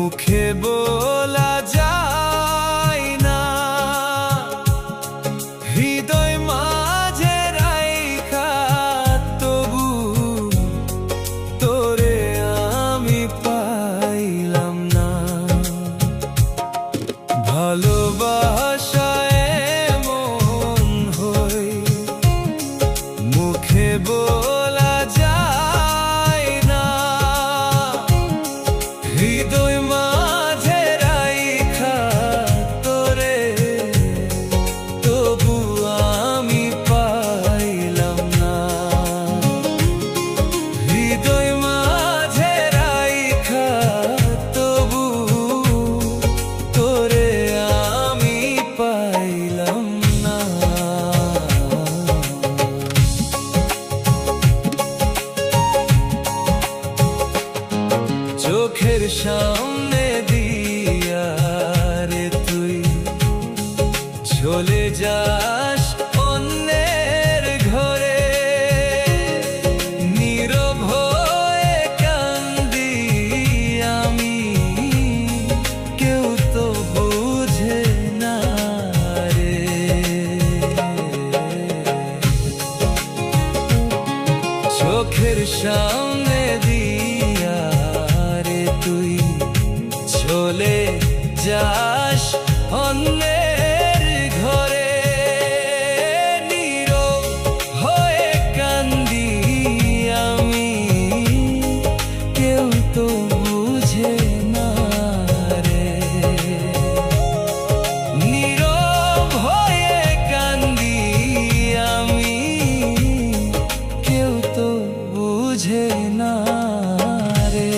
মুখে বলা যায় না, হৃদয় মাঝে রাইখা তবু তোরে আমি পাইলাম না। ভালোবাসায় এমন হই মুখে বলা যায় না, হৃদয় মাঝে রাইখা তোরে তবু আমি পাইলাম না। হৃদয় মাঝে রাইখা তবু তোরে আমি পাইলাম না। চোখের সামনে দিয়া রে তুই চলে যাস অন্যের ঘরে, নীরব হয়ে কান্দি আমি, কেউ তো বুঝে না রে। চোখের সামনে দিয়া রে তুই চলে যাস অন্যের ঘরে, নীরব হয়ে কান্দি আমি, কেউ তো বুঝে না রে। নীরব হয়ে কান্দি আমি, কেউ তো বুঝে না রে।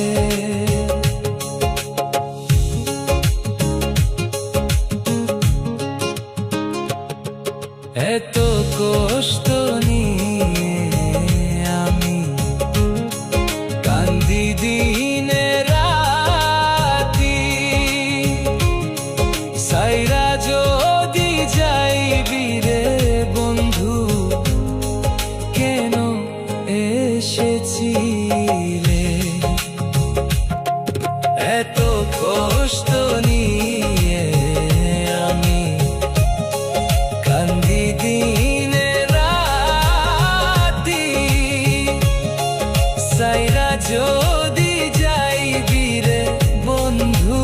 এত কষ্ট নিয়ে আমি কান্দি দিনে রাতি, সাইরা যদি যাইবি রে বন্ধু কেন এসেছিলে। এত কষ্ট নিয়ে আমি কান্দি দিনে রাতি, সাইরা যদি যাইবি রে বন্ধু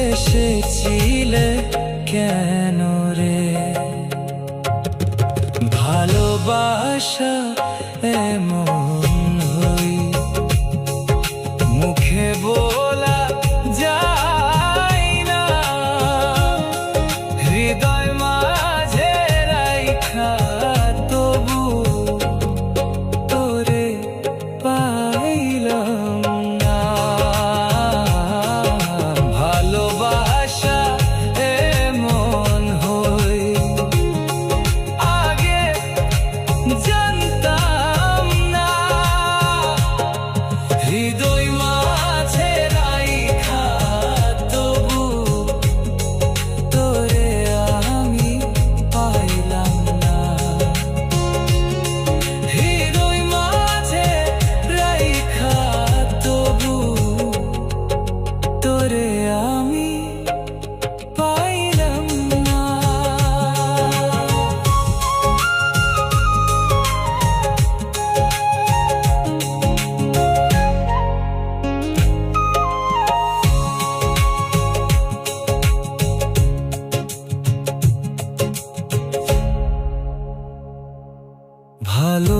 এসেছিলে কেন রে। ভালোবাসা এমন হই মুখে বলা যায় না, হৃদয় মাঝে রাইখা তবু তোরে পাইলাম না। ভালোবাসা এমন হই আগে জানতাম না, হৃদয় মাঝে রাইখা তবু তোরে আমি পাইলাম না। হৃদয় মাঝে রাইখা তবু তোরে আমি পাইলাম না।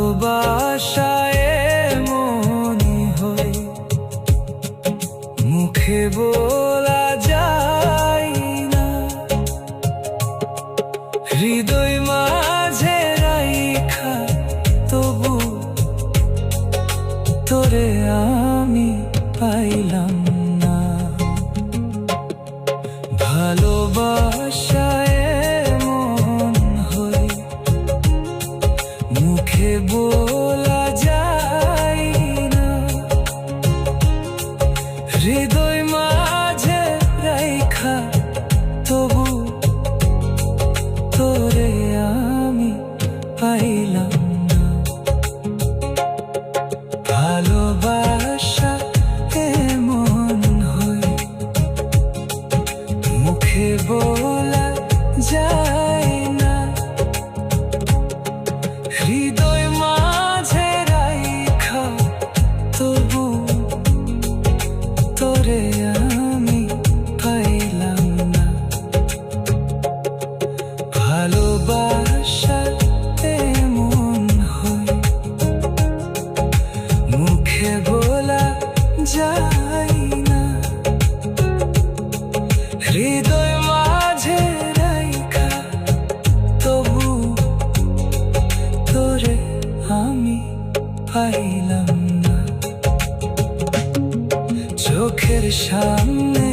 ভালোবাসায় এমন হই মুখে বলা যায় না, হৃদয় মাঝে রাইখা তবু তোরে আমি পাইলাম না। ভালোবাসায় এমন হই মুখে বলা যায় না, হৃদয় মাঝে রাইখা তবু তোরে আমি পাইলাম না। ভালোবাসা এমন তোরে আমি পাইলাম না। ভালোবাসা এমন হয় মুখে বলা যায় না, হৃদয় মাঝে রাইখা তবু তোরে আমি পাইলাম না। চোখের সামনে